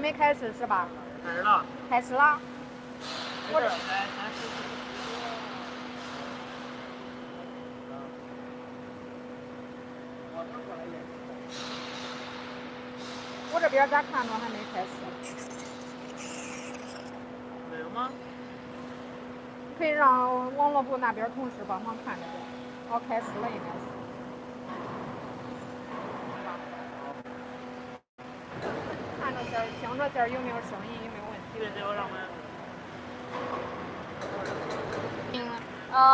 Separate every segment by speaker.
Speaker 1: 没开始是吧？
Speaker 2: 开始了。
Speaker 1: 开始了。
Speaker 2: 或者。
Speaker 1: 我这边咋看着还没开始？
Speaker 2: 没有吗？
Speaker 1: 可以让网络部那边同事帮忙看着点。哦，开始了应该是。看着下，听着下有没有声音，有没有问题？
Speaker 2: 对，这个上面。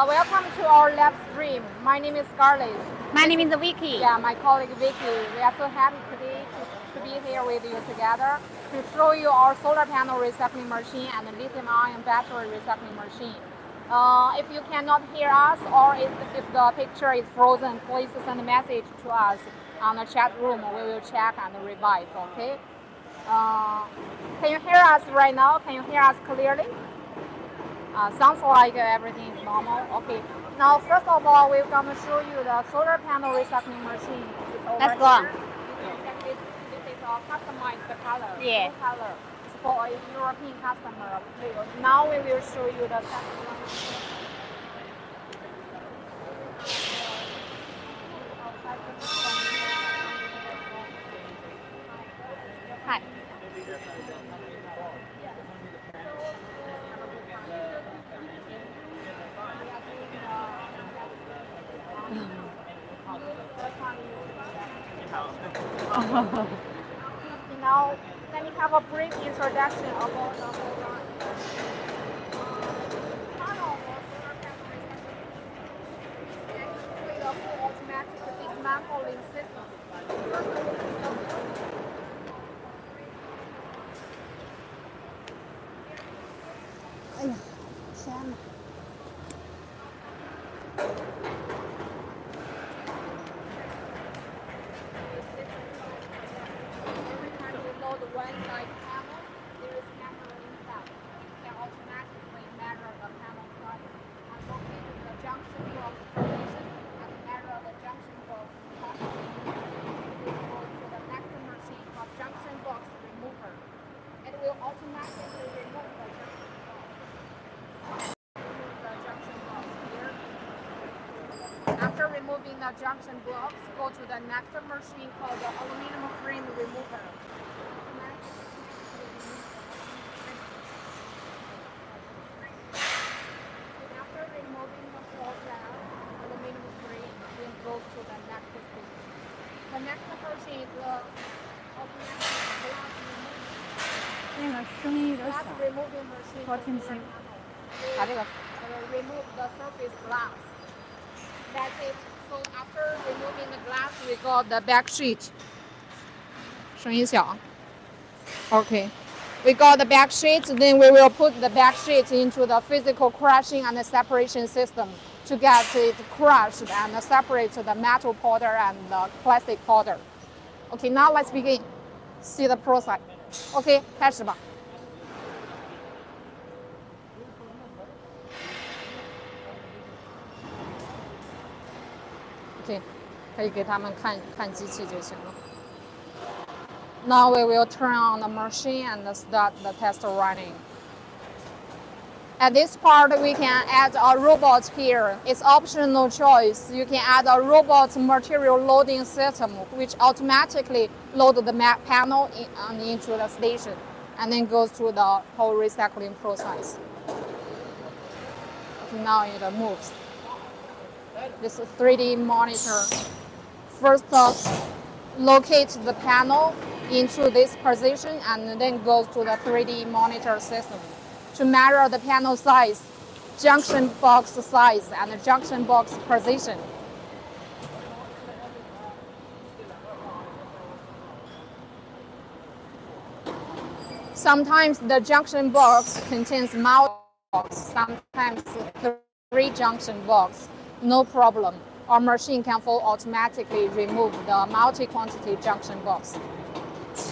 Speaker 1: Welcome to our live stream. My name is Scarlett.
Speaker 3: My name is Vicky.
Speaker 1: Yeah, my colleague Vicky. We are so happy today to be here with you together to show you our solar panel recycling machine and lithium-ion battery recycling machine. If you cannot hear us or if the picture is frozen, please send a message to us on the chat room. We will check and revise, okay? Can you hear us right now? Can you hear us clearly? Sounds like everything is normal. Okay. Now, first of all, we're going to show you the solar panel recycling machine.
Speaker 3: Let's go.
Speaker 1: This is a customized color.
Speaker 3: Yeah.
Speaker 1: Blue color. It's for a European customer. Now we will show you the
Speaker 3: Hi.
Speaker 1: Now, let me have a brief introduction about the whole line. With a full automatic dismantling system.
Speaker 3: 哎呀，天哪！
Speaker 1: One side panel, there is camera inside. You can automatically measure the panel size and locate the junction box position and measure the junction box capacity. This goes to the next machine called junction box remover. It will automatically remove the junction box here. After removing the junction box, go to the next machine called the aluminum frame remover. After removing the process, aluminum frame will go to the next stage. The next machine is the automatic glass remover.
Speaker 3: 那个声音有点
Speaker 1: Glass
Speaker 3: 小，
Speaker 1: removing machine
Speaker 3: 好听清。把这个
Speaker 1: remove the surface glass. That's it. So after removing the glass, we got the back sheet. 声音小。Okay. We got the back sheet, then we will put the back sheet into the physical crushing and separation system to get it crushed and separate the metal powder and the plastic powder. Okay, now let's begin. See the process. Okay, 开始吧。Okay, 可以给他们看看机器就行了。Now we will turn on the machine and start the test running. At this part, we can add a robot here. It's optional choice. You can add a robot material loading system, which automatically loads the panel into the station and then goes through the whole recycling process. Now it moves. This 3D monitor first locate the panel into this position and then goes to the 3D monitor system to measure the panel size, junction box size, and junction box position. Sometimes the junction box contains multiple, sometimes 3 junction box. No problem. Our machine can full automatically remove the multi-quantity junction box.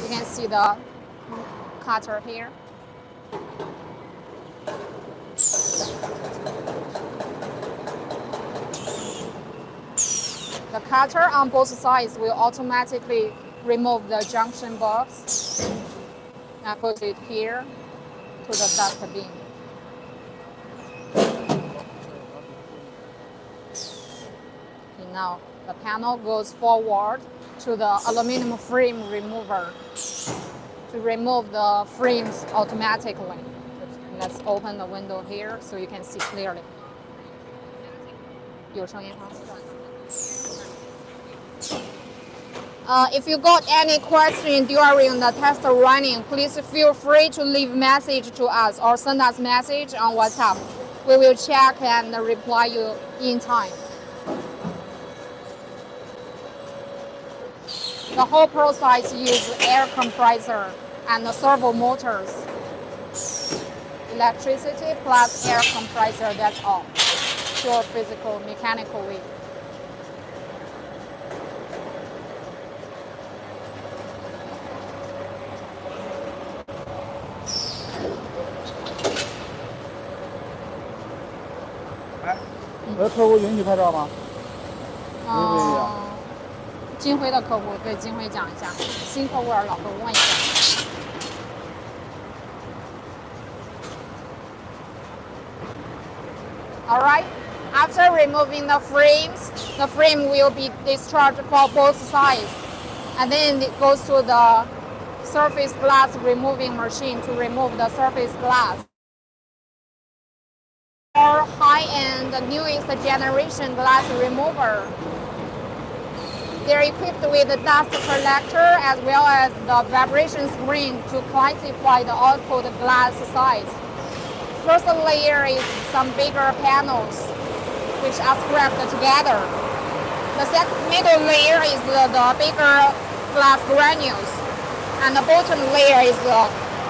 Speaker 1: You can see the cutter here. The cutter on both sides will automatically remove the junction box. I put it here to the dust bin. Okay, now the panel goes forward to the aluminum frame remover to remove the frames automatically. Let's open the window here so you can see clearly. 有声音吗？ if you got any question during the test running, please feel free to leave message to us or send us message on WhatsApp. We will check and reply you in time. The whole process uses air compressor and servo motors. Electricity plus air compressor, that's all. Pure physical, mechanical way.
Speaker 2: Với客户允许拍照吗？
Speaker 1: 金辉的客户对金辉讲一下，新客户老客户问一下。All right. After removing the frames, the frame will be discharged for both sides, and then it goes to the surface glass removing machine to remove the surface glass. Or high-end newest generation glass remover. They're equipped with a dust collector as well as the vibration screen to classify the output glass size. First layer is some bigger panels which are scraped together. The middle layer is the bigger glass granules, and the bottom layer is the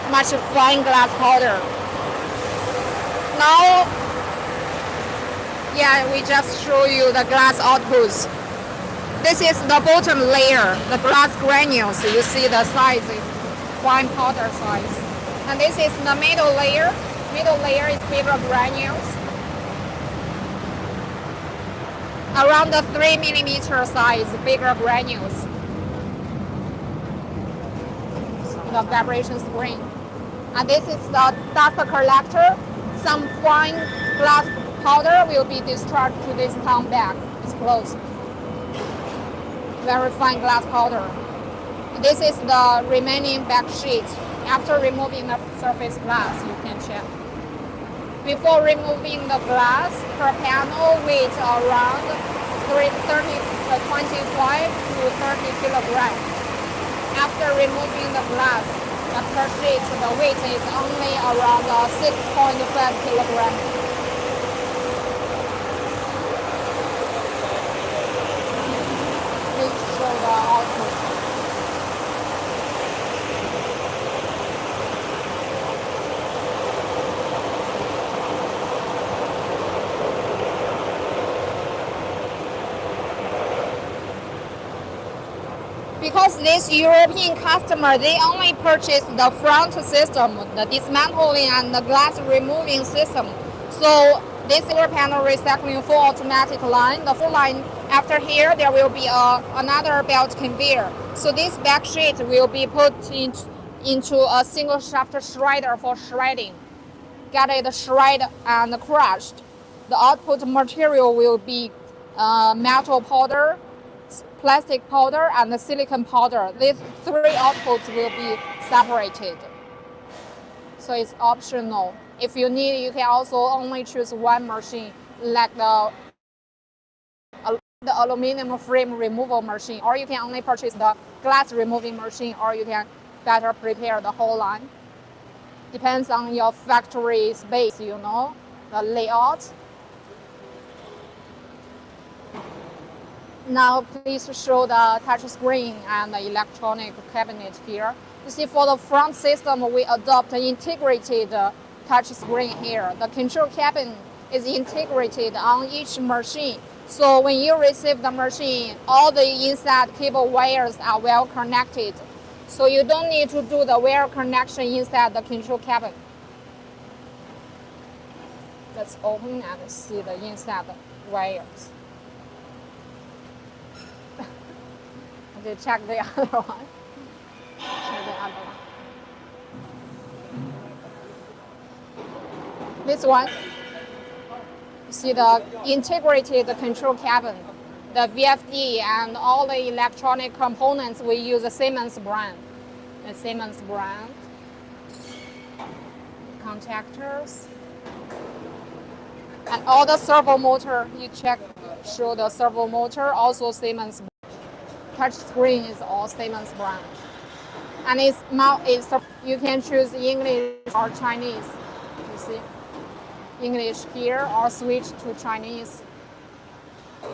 Speaker 1: much fine glass powder. Now, we just show you the glass outputs. This is the bottom layer, the glass granules. You see the size is fine powder size. And this is the middle layer. Middle layer is bigger granules. Around the 3 millimeter size, bigger granules. The vibration screen. And this is the dust collector. Some fine glass powder will be discharged to this town bag. It's closed. Very fine glass powder. This is the remaining back sheet. After removing the surface glass, you can check. Before removing the glass, per panel weight around 25 to 30 kilograms. After removing the glass, per sheet, the weight is only around 6.5 kilograms. Please show the output. Because this European customer, they only purchase the front system, the dismantling and the glass removing system. So this solar panel recycling full automatic line, the full line after here, there will be another belt conveyor. So this back sheet will be put into a single shaft shredder for shredding. Get it shredded and crushed. The output material will be metal powder, plastic powder, and the silicon powder. These three outputs will be separated. So it's optional. If you need, you can also only choose one machine, like the aluminum frame removal machine, or you can only purchase the glass removing machine, or you can better prepare the whole line. Depends on your factory space, the layout. Now please show the touch screen and the electronic cabinet here. You see, for the front system, we adopt an integrated touch screen here. The control cabin is integrated on each machine. So when you receive the machine, all the inside cable wires are well connected. So you don't need to do the wire connection inside the control cabin. Let's open and see the inside wires. To check the other one. Check the other one. This one, you see the integrated control cabin, the VFD, and all the electronic components. We use the Siemens brand. The Siemens brand. Contactors. And all the servo motor, you check, show the servo motor, also Siemens. Touch screen is all Siemens brand. And it's you can choose English or Chinese. You see, English here or switch to Chinese.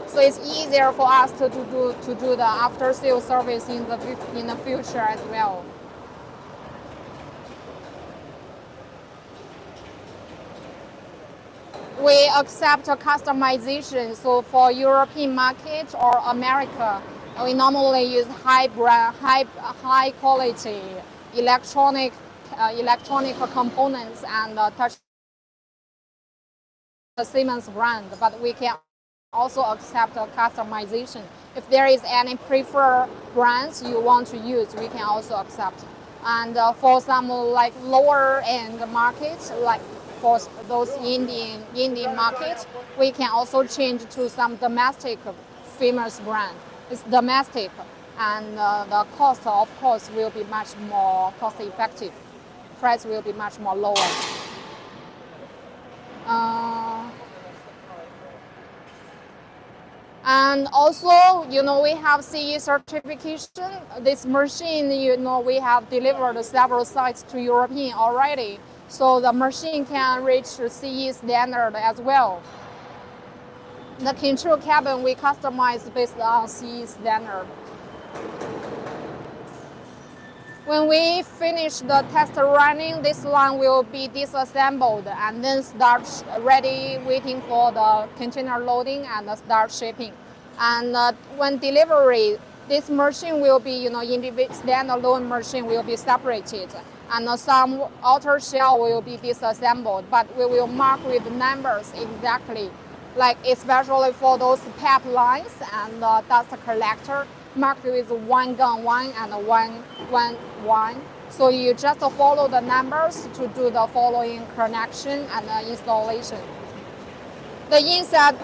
Speaker 1: So it's easier for us to do the after sales service in the future as well. We accept customization. So for European market or America, we normally use high quality electronic components and touch the Siemens brand. But we can also accept customization. If there is any preferred brands you want to use, we can also accept. And for some like lower end markets, like for those Indian markets, we can also change to some domestic famous brand. It's domestic, and the cost, of course, will be much more cost effective. Price will be much more lower. And also, we have CE certification. This machine, we have delivered several sites to European already. So the machine can reach CE standard as well. The control cabin we customize based on CE standard. When we finish the test running, this line will be disassembled and then start ready, waiting for the container loading and start shipping. And when delivery, this machine will be, standalone machine will be separated, and some outer shell will be disassembled. But we will mark with numbers exactly, like especially for those pipelines and dust collector, marked with 1 gun 1 and 1. So you just follow the numbers to do the following connection and installation. The inside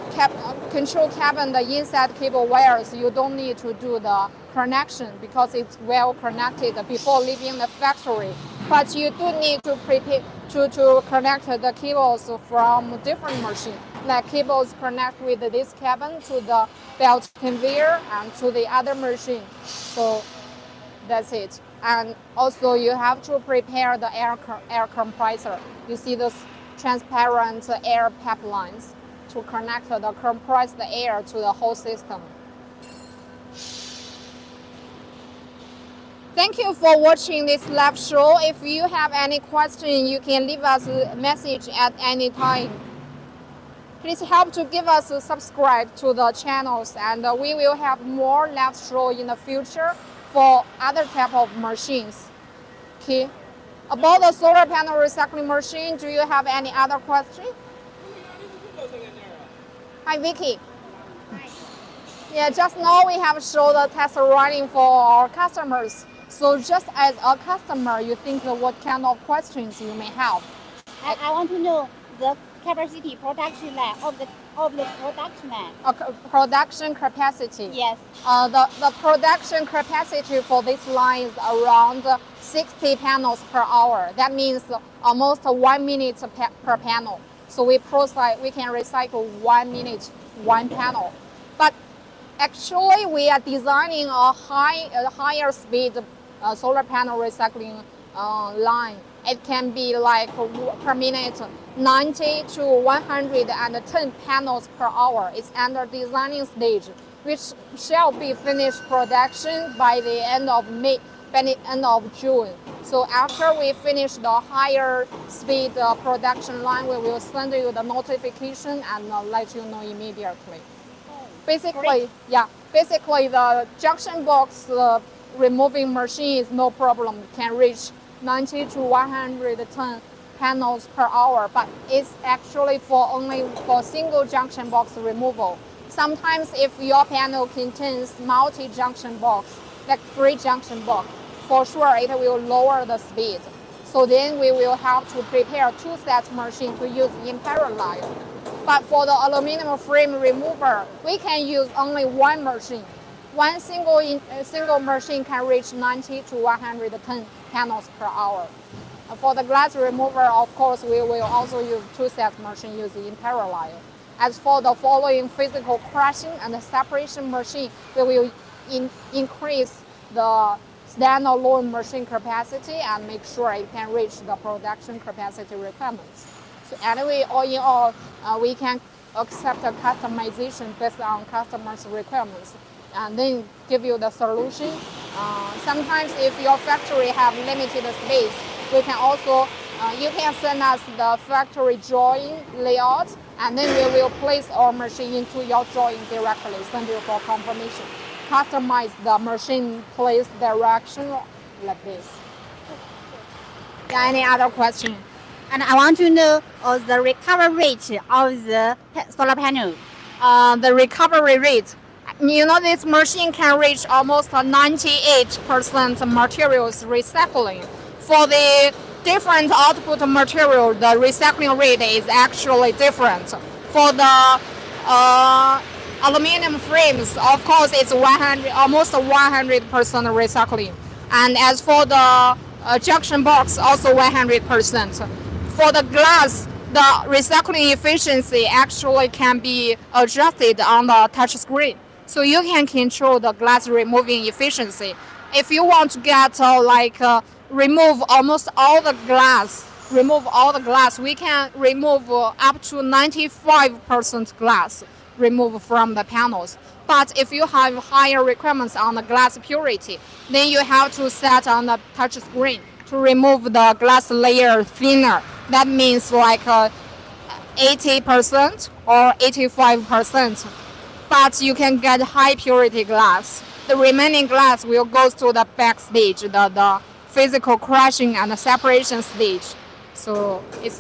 Speaker 1: control cabin, the inside cable wires, you don't need to do the connection because it's well connected before leaving the factory. But you do need to prepare to connect the cables from different machines. Like cables connect with this cabin to the belt conveyor and to the other machine. So that's it. And also you have to prepare the air compressor. You see those transparent air pipelines to connect the compressed air to the whole system. Thank you for watching this live show. If you have any question, you can leave us a message at any time. Please help to give us a subscribe to the channels, and we will have more live show in the future for other type of machines. Okay. About the solar panel recycling machine, do you have any other question? Hi, Vicky.
Speaker 3: Hi.
Speaker 1: Yeah, just now we have shown the test running for our customers. So just as a customer, you think what kind of questions you may have?
Speaker 3: I want to know the capacity production line of the production line.
Speaker 1: Production capacity.
Speaker 3: Yes.
Speaker 1: The production capacity for this line is around 60 panels per hour. That means almost 1 minute per panel. So we can recycle 1 minute, 1 panel. But actually, we are designing a higher speed solar panel recycling line. It can be like per minute 90 to 110 panels per hour. It's under designing stage, which shall be finished production by the end of May, by the end of June. So after we finish the higher speed production line, we will send you the notification and let you know immediately. Basically, basically the junction box removing machine is no problem. It can reach 90 to 110 panels per hour, but it's actually only for single junction box removal. Sometimes if your panel contains multi-junction box, like 3 junction box, for sure it will lower the speed. So then we will have to prepare 2 sets machine to use in parallel. But for the aluminum frame remover, we can use only one machine. One single machine can reach 90 to 110 panels per hour. For the glass remover, of course, we will also use 2 sets machine used in parallel. As for the following physical crushing and separation machine, we will increase the standalone machine capacity and make sure it can reach the production capacity requirements. So anyway, all in all, we can accept a customization based on customers' requirements and then give you the solution. Sometimes if your factory have limited space, we can also, you can send us the factory drawing layout, and then we will place our machine into your drawing directly, send you for confirmation. Customize the machine place direction like this. Any other question?
Speaker 3: And I want to know the recovery rate of the solar panel.
Speaker 1: The recovery rate. You know, this machine can reach almost 98% materials recycling. For the different output material, the recycling rate is actually different. For the aluminum frames, of course, it's almost 100% recycling. And as for the junction box, also 100%. For the glass, the recycling efficiency actually can be adjusted on the touch screen. So you can control the glass removing efficiency. If you want to get remove almost all the glass, we can remove up to 95% glass remove from the panels. But if you have higher requirements on the glass purity, then you have to set on the touch screen to remove the glass layer thinner. That means like 80% or 85%. But you can get high purity glass. The remaining glass will go to the back stage, the physical crushing and separation stage. So it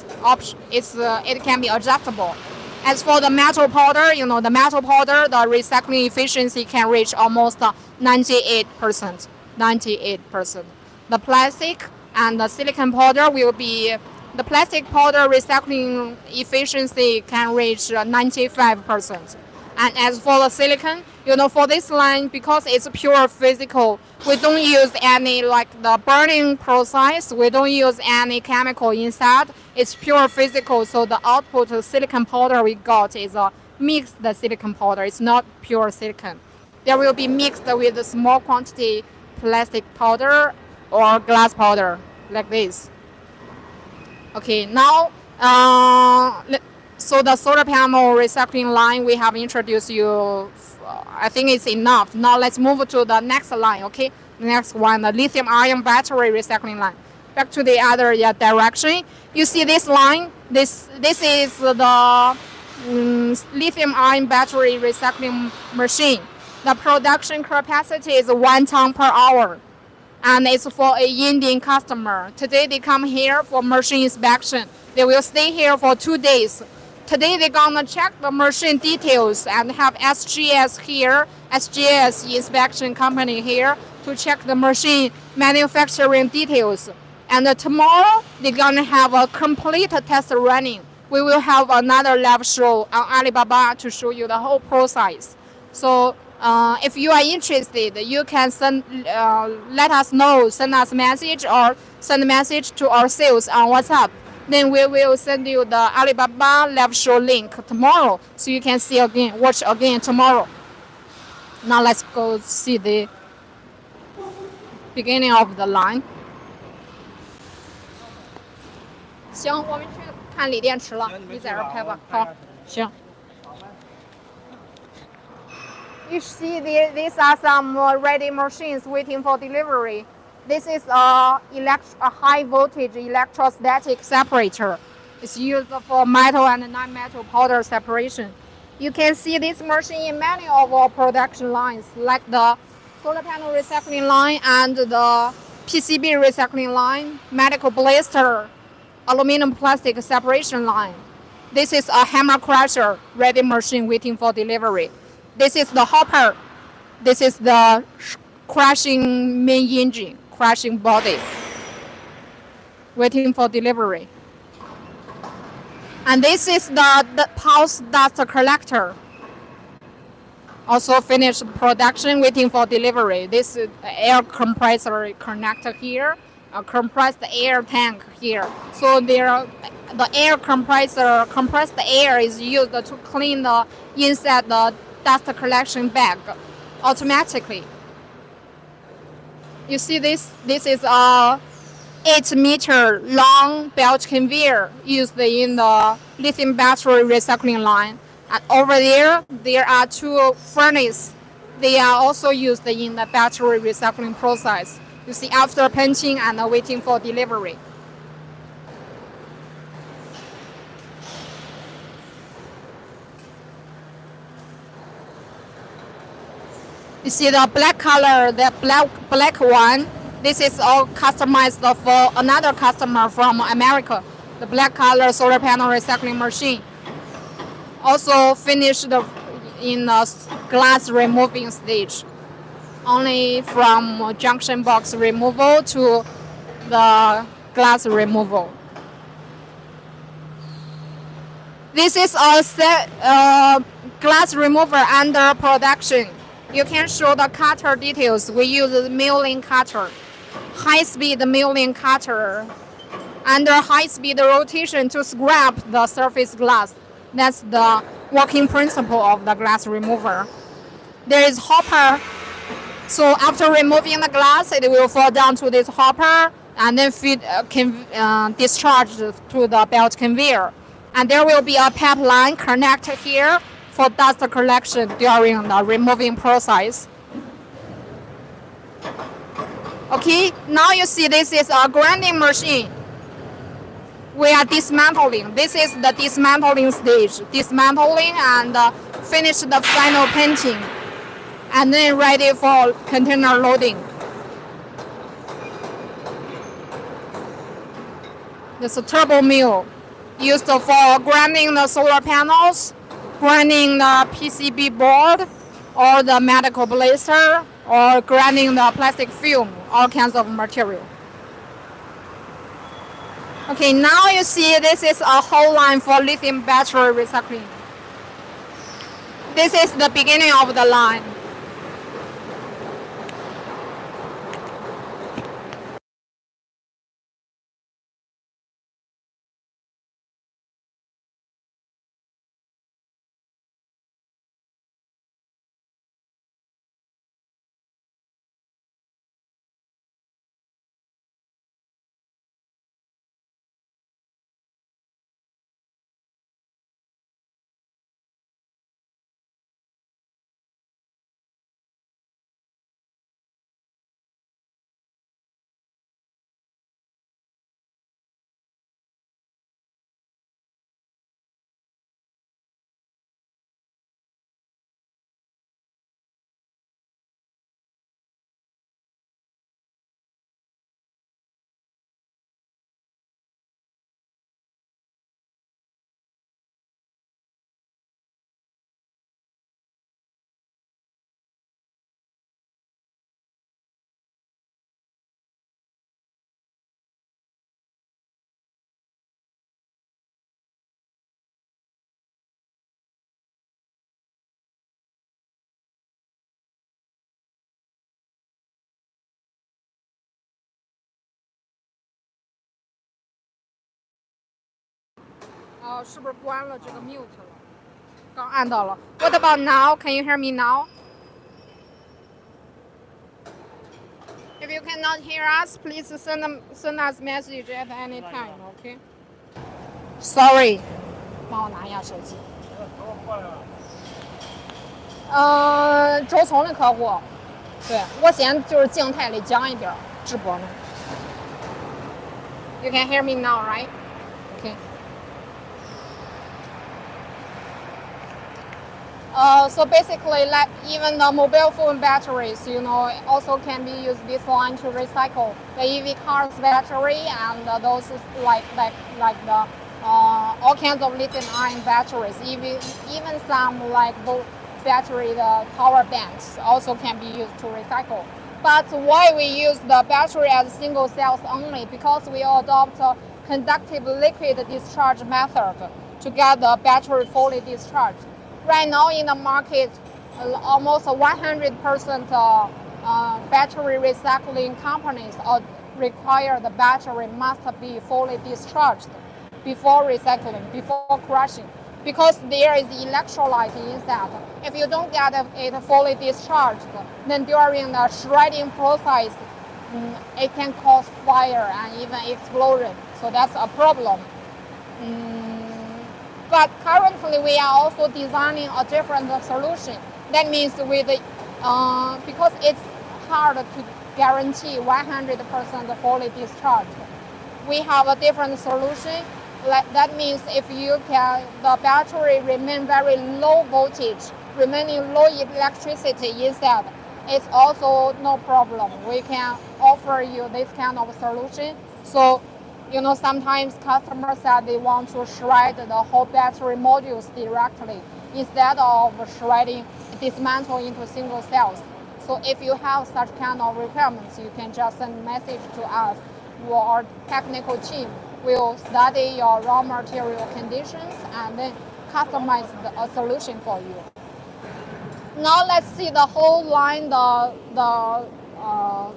Speaker 1: can be adjustable. As for the metal powder, the recycling efficiency can reach almost 98%. 98%. The plastic and the silicon powder the plastic powder recycling efficiency can reach 95%. And as for the silicon, for this line, because it's pure physical, we don't use any the burning process. We don't use any chemical inside. It's pure physical. So the output of silicon powder we got is a mixed silicon powder. It's not pure silicon. There will be mixed with a small quantity plastic powder or glass powder like this. Okay, now so the solar panel recycling line we have introduced you, I think it's enough. Now let's move to the next line, okay? The next one, the lithium-ion battery recycling line. Back to the other direction. You see this line? This is the lithium-ion battery recycling machine. The production capacity is 1 ton per hour. And it's for a Indian customer. Today they come here for machine inspection. They will stay here for 2 days. Today they're gonna check the machine details and have SGS here, SGS inspection company here to check the machine manufacturing details. And tomorrow they're gonna have a complete test running. We will have another live show on Alibaba to show you the whole process. So if you are interested, you can let us know, send us a message or send a message to our sales on WhatsApp. Then we will send you the Alibaba live show link tomorrow, so you can watch again tomorrow. Now let's go see the beginning of the line. 行，我们去看锂电池了，你在这儿拍吧。好，行。You see, these are some ready machines waiting for delivery. This is a high voltage electrostatic separator. It's used for metal and non-metal powder separation. You can see this machine in many of our production lines, like the solar panel recycling line and the PCB recycling line, medical blister, aluminum plastic separation line. This is a hammer crusher ready machine waiting for delivery. This is the hopper. This is the crushing main engine, crushing body. waiting for delivery. And this is the pulse dust collector. Also finished production, waiting for delivery. This air compressor connector here, a compressed air tank here. So the air compressor, compressed air is used to clean the inside the dust collection bag automatically. You see this? This is a 8-meter long belt conveyor used in the lithium battery recycling line. And over there are 2 furnaces. They are also used in the battery recycling process. You see, after punching and waiting for delivery. You see the black color, the black one. This is all customized for another customer from America. The black color solar panel recycling machine. Also finished in the glass removing stage. Only from junction box removal to the glass removal. This is a glass remover under production. You can show the cutter details. We use the milling cutter, high-speed milling cutter, under high-speed rotation to scrap the surface glass. That's the working principle of the glass remover. There is hopper. So after removing the glass, it will fall down to this hopper and then discharge to the belt conveyor. And there will be a pipeline connected here for dust collection during the removing process. Okay, now you see this is a grinding machine. We are dismantling. This is the dismantling stage. Dismantling and finish the final painting. And then ready for container loading. This is a turbo mill used for grinding the solar panels, grinding the PCB board, or the medical blaster, or grinding the plastic film, all kinds of material. Okay, now you see this is a whole line for lithium battery recycling. This is the beginning of the line. Oh, 是不是关了这个 mute 了？刚按到了。What about now? Can you hear me now? If you cannot hear us, please send us message at any time, okay? Sorry. 帮我拿一下手机。周从的客户，对我先就是静态的讲一遍，直播呢。You can hear me now, right? Okay. So basically, like even the mobile phone batteries, also can be used this line to recycle the EV cars battery and those like the all kinds of lithium-ion batteries. Even some like the battery, the power banks also can be used to recycle. But why we use the battery as single cells only? Because we adopt a conductive liquid discharge method to get the battery fully discharged. Right now in the market, almost 100% battery recycling companies require the battery must be fully discharged before recycling, before crushing, because there is electrolyte inside. If you don't get it fully discharged, then during the shredding process, it can cause fire and even explosion. So that's a problem. But currently, we are also designing a different solution. That means because it's hard to guarantee 100% fully discharged, we have a different solution. That means if the battery remain very low voltage, remaining low electricity inside, it's also no problem. We can offer you this kind of solution. So, sometimes customers said they want to shred the whole battery modules directly instead of shredding, dismantle into single cells. So if you have such kind of requirements, you can just send a message to us. Our technical team will study your raw material conditions and then customize a solution for you. Now let's see the whole line, the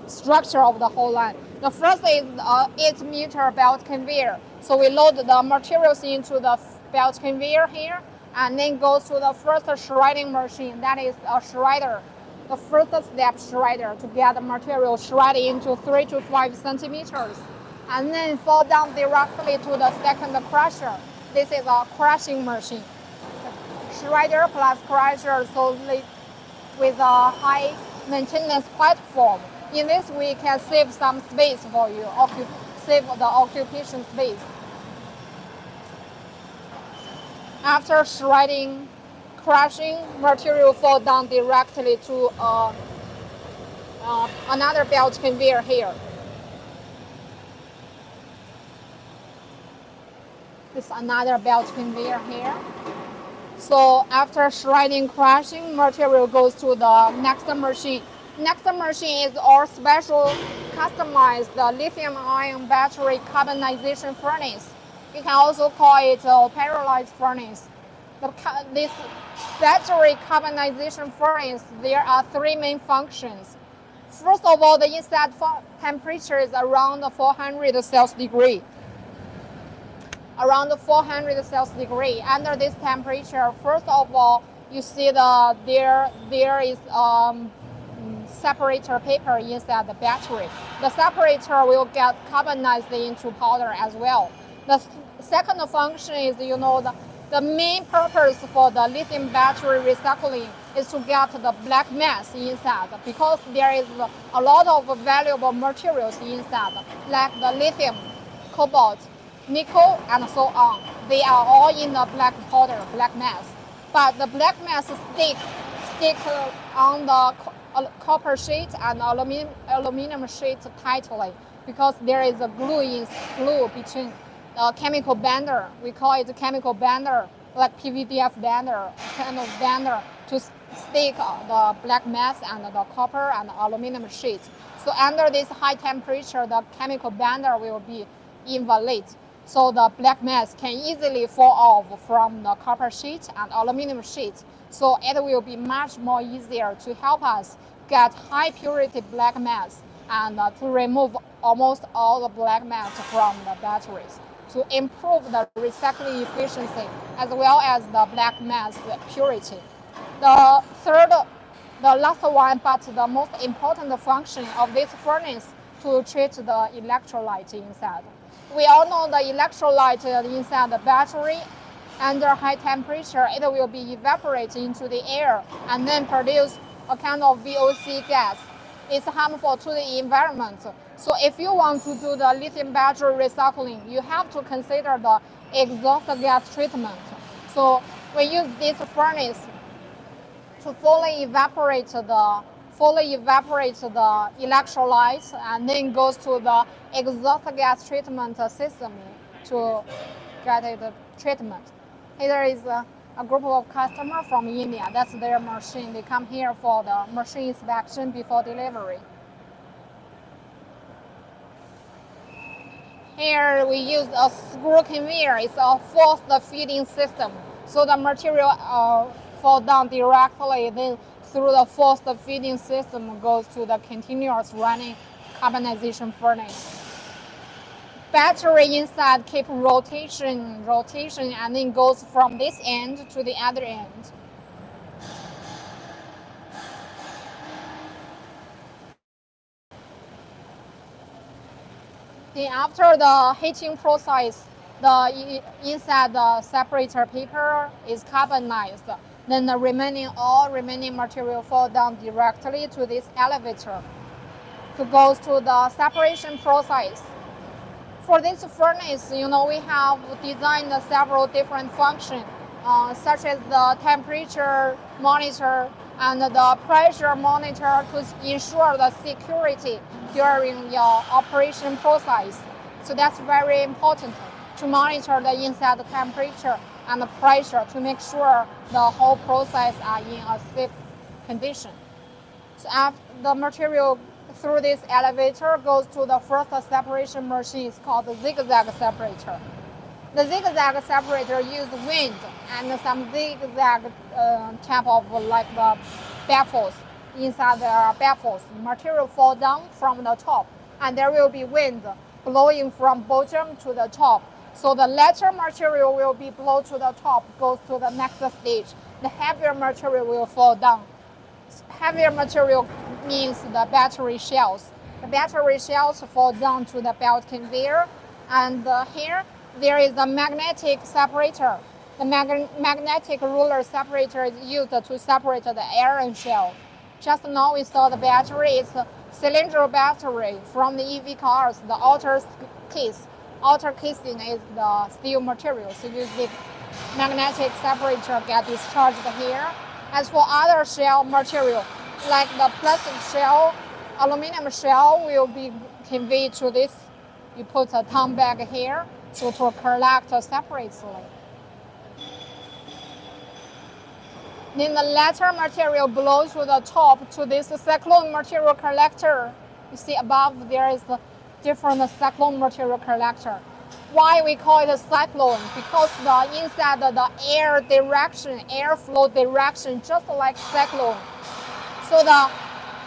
Speaker 1: structure of the whole line. The first is 8-meter belt conveyor. So we load the materials into the belt conveyor here, and then go to the first shredding machine. That is a shredder. The first step shredder to get the material shredded into 3 to 5 centimeters, and then fall down directly to the second crusher. This is a crushing machine. Shredder plus crusher, so with a high maintenance platform. In this, we can save some space for you, save the occupation space. After shredding, crushing, material fall down directly to another belt conveyor here. This is another belt conveyor here. So after shredding, crushing, material goes to the next machine. Next machine is our special customized lithium-ion battery carbonization furnace. You can also call it a pyrolysis furnace. This battery carbonization furnace, there are 3 main functions. First of all, the inside temperature is around 400 Celsius degree. Around 400 Celsius degree. Under this temperature, first of all, you see there is separator paper inside the battery. The separator will get carbonized into powder as well. The second function is, the main purpose for the lithium battery recycling is to get the black mass inside, because there is a lot of valuable materials inside, like the lithium, cobalt, nickel, and so on. They are all in the black powder, black mass. But the black mass stick on the copper sheet and aluminum sheet tightly, because there is a glue between the chemical bonder. We call it chemical bonder, like PVDF bender, kind of bender to stick the black mass and the copper and aluminum sheet. So under this high temperature, the chemical bonder will be invalid. So the black mass can easily fall off from the copper sheet and aluminum sheet. So it will be much more easier to help us get high purity black mass and to remove almost all the black mass from the batteries, to improve the recycling efficiency as well as the black mass purity. The last one, but the most important function of this furnace, to treat the electrolyte inside. We all know the electrolyte inside the battery, under high temperature, it will be evaporated into the air and then produce a kind of VOC gas. It's harmful to the environment. So if you want to do the lithium battery recycling, you have to consider the exhaust gas treatment. So we use this furnace to fully evaporate the electrolytes, and then goes to the exhaust gas treatment system to get it treatment. Here is a group of customers from India. That's their machine. They come here for the machine inspection before delivery. Here we use a screw conveyor. It's a forced feeding system. So the material fall down directly, then through the forced feeding system goes to the continuous running carbonization furnace. Battery inside keep rotation, and then goes from this end to the other end. Then after the heating process, the inside the separator paper is carbonized. Then the all remaining material fall down directly to this elevator to go to the separation process. For this furnace, we have designed several different functions, such as the temperature monitor and the pressure monitor to ensure the security during your operation process. So that's very important to monitor the inside temperature and the pressure to make sure the whole process are in a safe condition. So after the material through this elevator goes to the first separation machine. It's called the zigzag separator. The zigzag separator uses wind and some zigzag type of like the baffles. Inside the baffles, material fall down from the top, and there will be wind blowing from bottom to the top. So the lighter material will be blown to the top, goes to the next stage. The heavier material will fall down. Heavier material means the battery shells. The battery shells fall down to the belt conveyor, and here there is a magnetic separator. The magnetic ruler separator is used to separate the iron shell. Just now we saw the battery. It's a cylindrical battery from the EV cars. The outer casing is the steel material. So use the magnetic separator get discharged here. As for other shell material, like the plastic shell, aluminum shell will be conveyed to this. You put a ton bag here to collect separately. Then the lighter material blows to the top to this cyclone material collector. You see above there is a different cyclone material collector. Why we call it a cyclone? Because the inside the airflow direction, just like cyclone. So the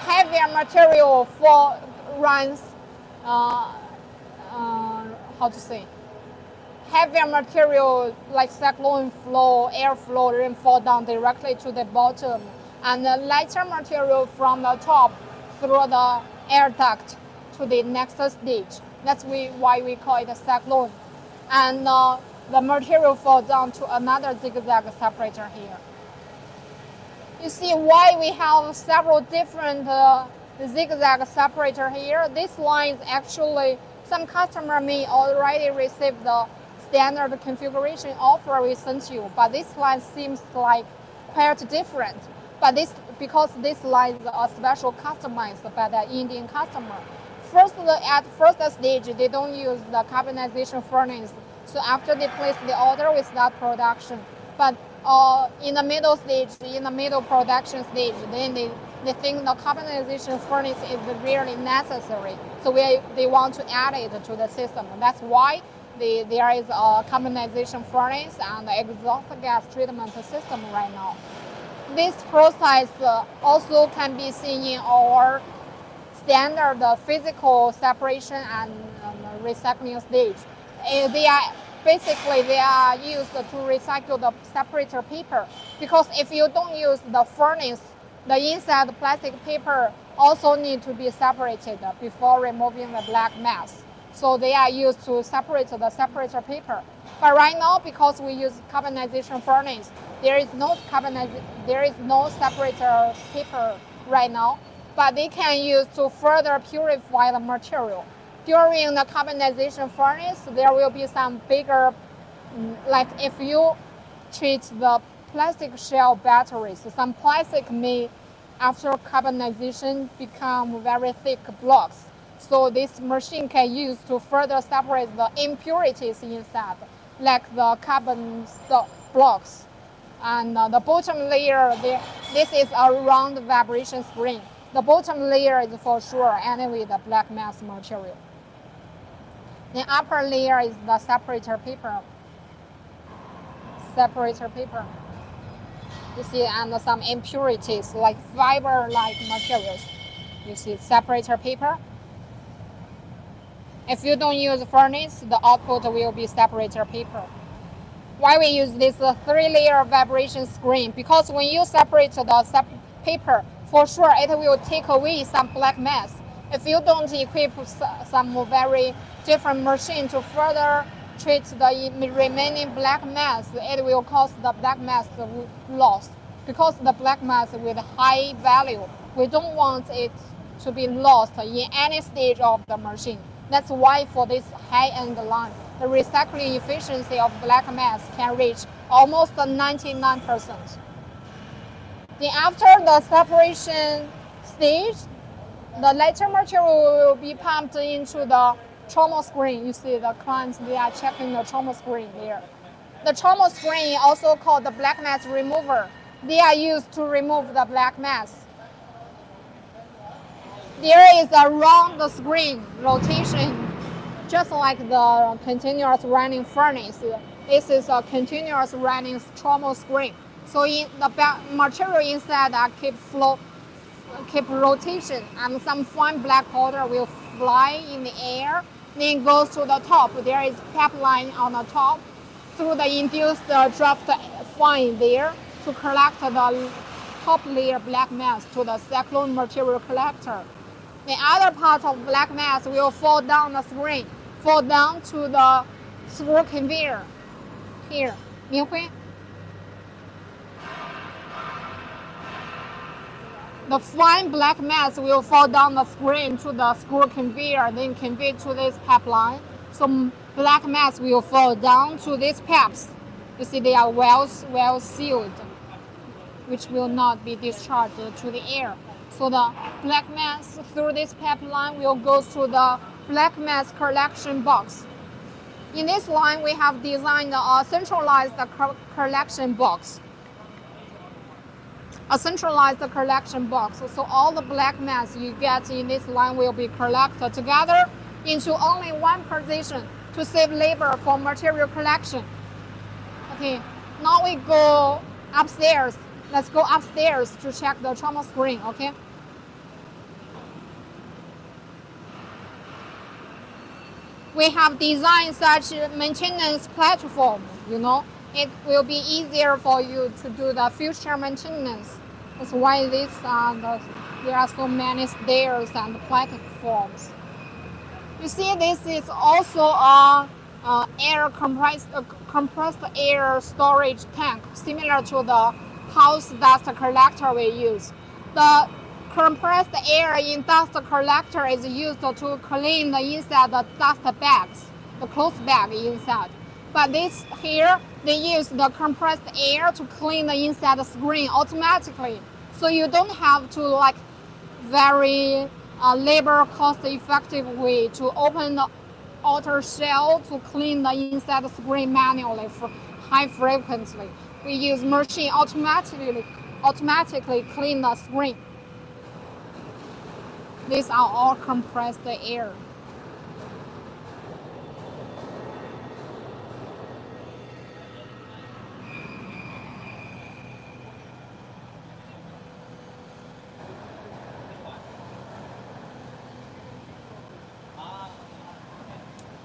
Speaker 1: heavier material runs, heavier material like cyclone flow, airflow, then fall down directly to the bottom. And the lighter material from the top through the air duct to the next stage. That's why we call it a cyclone. And the material falls down to another zigzag separator here. You see why we have several different zigzag separator here. This line is actually, some customer may already receive the standard configuration offer we sent you, but this line seems like quite different. But because this line is a special customized by the Indian customer. At first stage, they don't use the carbonization furnace. So after they place the order, we start production. But in the middle production stage, then they think the carbonization furnace is really necessary. So they want to add it to the system. That's why there is a carbonization furnace and exhaust gas treatment system right now. This process also can be seen in our standard physical separation and recycling stage. They are used to recycle the separator paper, because if you don't use the furnace, the inside plastic paper also need to be separated before removing the black mass. So they are used to separate the separator paper. But right now, because we use carbonization furnace, there is no separator paper right now, but they can use to further purify the material. During the carbonization furnace, there will be some bigger, like if you treat the plastic shell batteries, some plastic may, after carbonization, become very thick blocks. So this machine can use to further separate the impurities inside, like the carbon blocks. And the bottom layer, this is a round vibration spring. The bottom layer is for sure anyway the black mass material. The upper layer is the separator paper. Separator paper. You see, and some impurities like fiber-like materials. You see, separator paper. If you don't use furnace, the output will be separator paper. Why we use this 3-layer vibration screen? Because when you separate the paper, for sure it will take away some black mass. If you don't equip some very different machine to further treat the remaining black mass, it will cause the black mass loss. Because the black mass with high value, we don't want it to be lost in any stage of the machine. That's why for this high-end line, the recycling efficiency of black mass can reach almost 99%. Then after the separation stage, the lighter material will be pumped into the trommel screen. You see the clients, they are checking the trommel screen there. The trommel screen, also called the black mass remover, they are used to remove the black mass. There is a round screen rotation, just like the continuous running furnace. This is a continuous running trommel screen. So in the material inside keep rotation, and some fine black powder will fly in the air, then goes to the top. There is pipeline on the top through the induced draft fine there to collect the top layer black mass to the cyclone material collector. The other part of black mass will fall down the screen, fall down to the screw conveyor. Here, 明辉. The fine black mass will fall down the screen to the screw conveyor, then convey to this pipeline. So black mass will fall down to these pipes. You see they are well sealed, which will not be discharged to the air. So the black mass through this pipeline will go to the black mass collection box. In this line, we have designed a centralized collection box. A centralized collection box. So all the black mass you get in this line will be collected together into only one position to save labor for material collection. Okay, now we go upstairs. Let's go upstairs to check the trommel screen, okay? We have designed such maintenance platform, It will be easier for you to do the future maintenance. That's why there are so many stairs and platforms. You see, this is also a compressed air storage tank, similar to the house dust collector we use. The compressed air in dust collector is used to clean the inside the dust bags, the clothes bag inside. But this here, they use the compressed air to clean the inside the screen automatically. So you don't have to very labor cost effective way to open the outer shell to clean the inside the screen manually for high frequency. We use machine automatically clean the screen. These are all compressed air.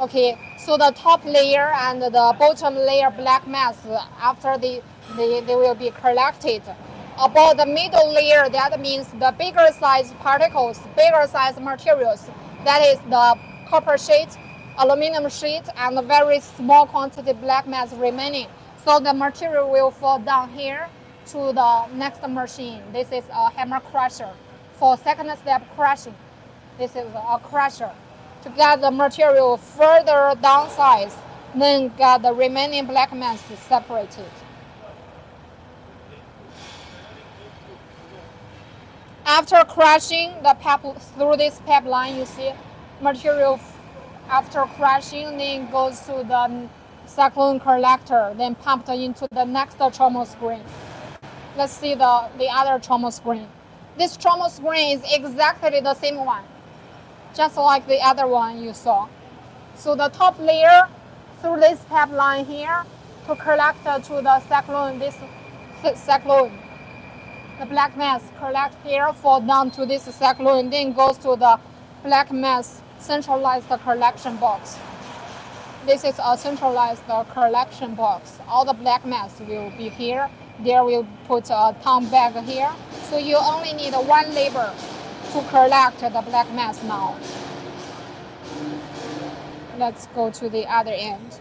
Speaker 1: Okay, so the top layer and the bottom layer black mass, after they will be collected. About the middle layer, that means the bigger size particles, bigger size materials. That is the copper sheet, aluminum sheet, and a very small quantity black mass remaining. So the material will fall down here to the next machine. This is a hammer crusher. For second step crushing, this is a crusher. To get the material further downsized, then get the remaining black mass separated. After crushing the through this pipeline, you see material after crushing then goes to the cyclone collector, then pumped into the next trommel screen. Let's see the other trommel screen. This trommel screen is exactly the same one, just like the other one you saw. So the top layer through this pipeline here to collect to the cyclone, this cyclone. The black mass collect here, fall down to this cyclone, then goes to the black mass centralized collection box. This is a centralized collection box. All the black mass will be here. There we'll put a ton bag here. So you only need one labor to collect the black mass now. Let's go to the other end.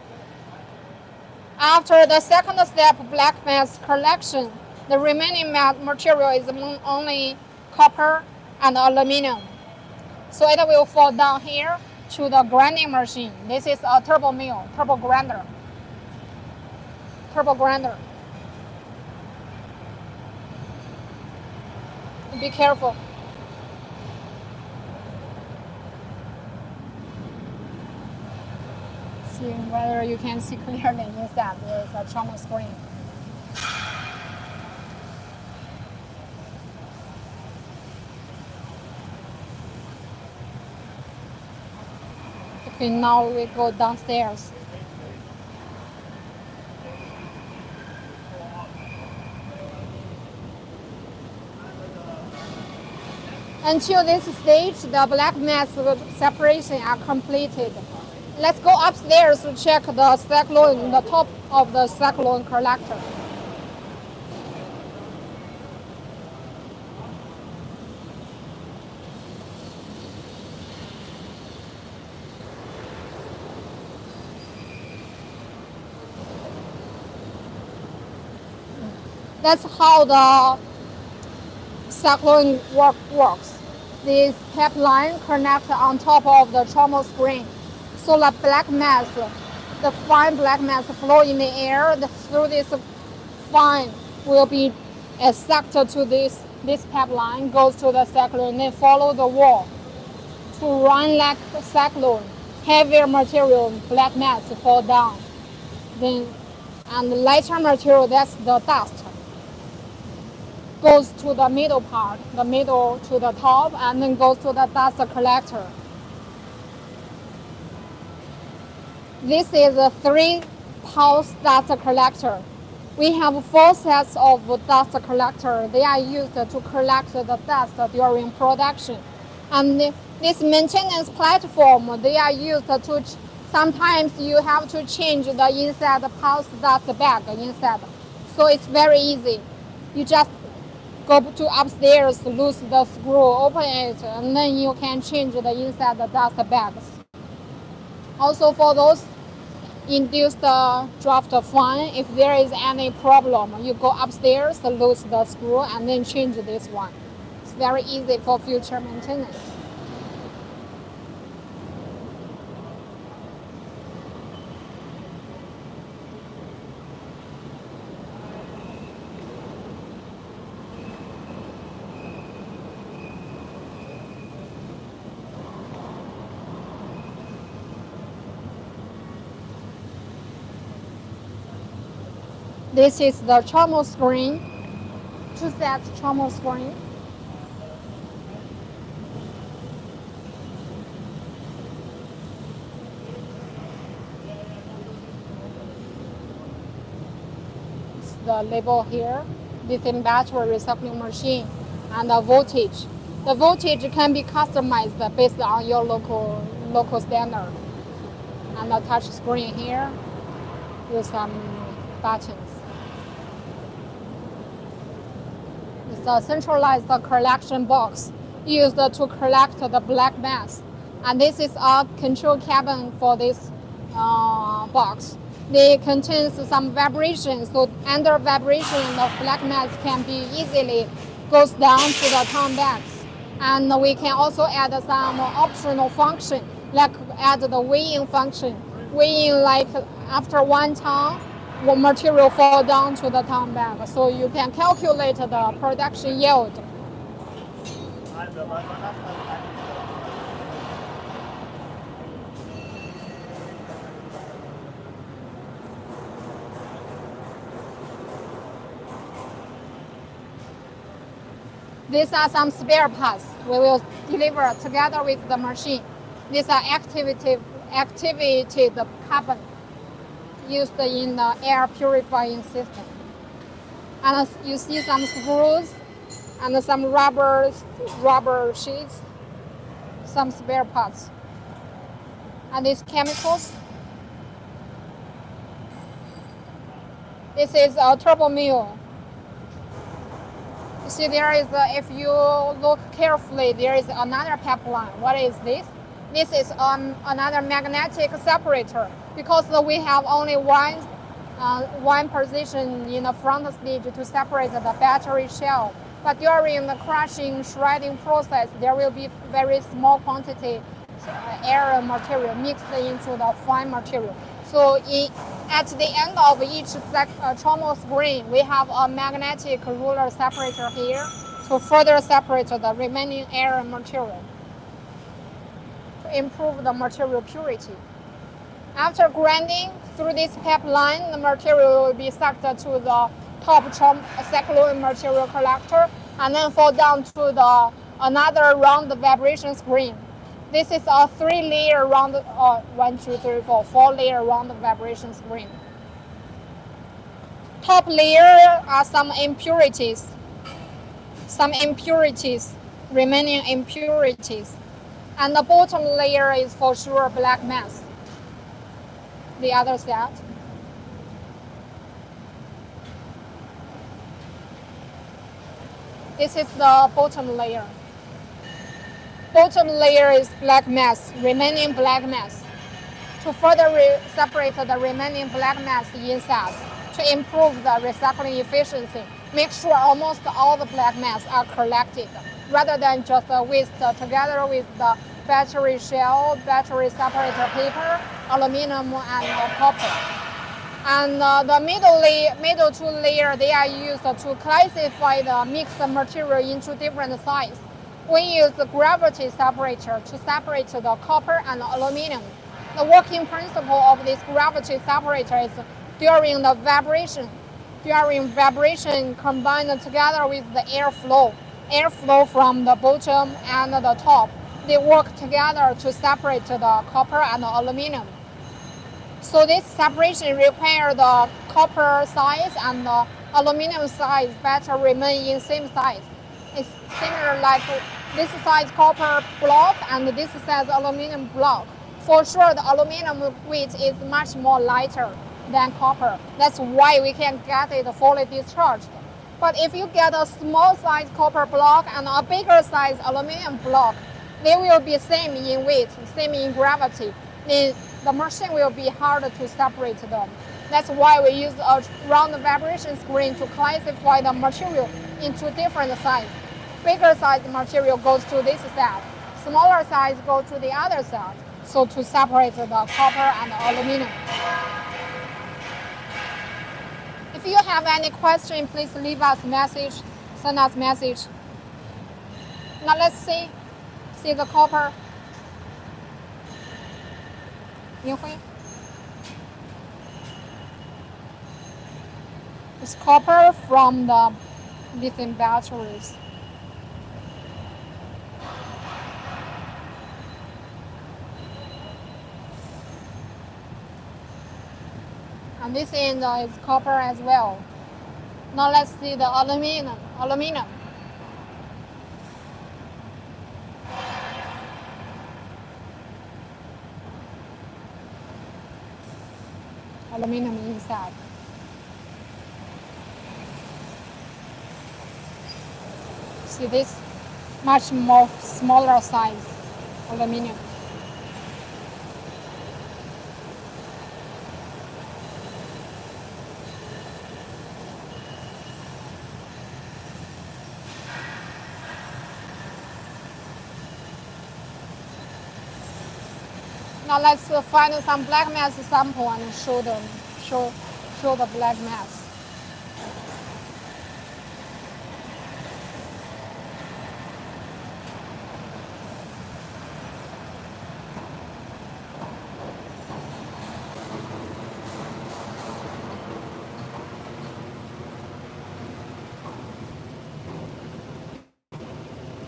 Speaker 1: After the second step, black mass collection, the remaining material is only copper and aluminum. So it will fall down here to the grinding machine. This is a turbo mill, turbo grinder. Be careful. See whether you can see clearly inside. There is a trauma screen. Okay, now we go downstairs. Until this stage, the black mass separation are completed. Let's go upstairs to check the cyclone, the top of the cyclone collector. That's how the cyclone works. This pipeline connects on top of the trauma screen. So the black mass, the fine black mass flow in the air through this fine will be sucked to this pipeline, goes to the cyclone, then follow the wall to run like a cyclone. Heavier material, black mass fall down. Then, and lighter material, that's the dust, goes to the middle part, the middle to the top, and then goes to the dust collector. This is a 3-pulse dust collector. We have 4 sets of dust collector. They are used to collect the dust during production. And this maintenance platform, they are used to, sometimes you have to change the inside pulse dust bag inside. So it's very easy. You just go to upstairs, loose the screw, open it, and then you can change the inside the dust bags. Also for those induced draft fan, if there is any problem, you go upstairs, loose the screw, and then change this one. It's very easy for future maintenance. This is the trauma screen, 2-set trauma screen. It's the label here, lithium battery recycling machine, and the voltage. The voltage can be customized based on your local standard. And the touch screen here with some buttons. It's a centralized collection box used to collect the black mass. And this is a control cabin for this box. They contain some vibration, so under vibration the black mass can be easily goes down to the ton bags. And we can also add some optional function, like add the weighing function. Weighing, like after 1 ton, what material fall down to the ton bag, so you can calculate the production yield. These are some spare parts we will deliver together with the machine. These are activated carbon used in the air purifying system. And you see some screws and some rubber sheets, some spare parts. And these chemicals. This is a turbo mill. You see there is, if you look carefully, there is another pipeline. What is this? This is another magnetic separator, because we have only one position in the front stage to separate the battery shell. But during the crushing, shredding process, there will be very small quantity air material mixed into the fine material. So at the end of each trommel spring, we have a magnetic ruler separator here to further separate the remaining air material to improve the material purity. After grinding through this pipeline, the material will be sucked to the top cyclone material collector and then fall down to the another round vibration screen. This is a 3-layer round, 4-layer round vibration screen. Top layer are some impurities, remaining impurities. And the bottom layer is for sure black mass. The other side. This is the bottom layer. Bottom layer is black mass, remaining black mass. To further separate the remaining black mass inside, to improve the recycling efficiency, make sure almost all the black mass are collected, rather than just waste together with the battery shell, battery separator paper, aluminum, and copper. And the middle two layer, they are used to classify the mixed material into different sizes. We use the gravity separator to separate the copper and aluminum. The working principle of this gravity separator is during vibration combined together with the airflow from the bottom and the top. They work together to separate the copper and the aluminum. So this separation requires the copper size and the aluminum size better remain in same size. It's similar like this size copper block and this size aluminum block. For sure, the aluminum weight is much more lighter than copper. That's why we can get it fully discharged. But if you get a small size copper block and a bigger size aluminum block, they will be same in weight, same in gravity. The machine will be harder to separate them. That's why we use a round vibration screen to classify the material into different sizes. Bigger size material goes to this side, smaller size goes to the other side. So to separate the copper and the aluminum. If you have any question, please leave us a message, send us a message. Now let's see the copper. It's copper from the lithium batteries. And this end is copper as well. Now let's see the aluminum. Aluminum inside. See this much more smaller size aluminum. Now let's find some black mass sample and show the black mass.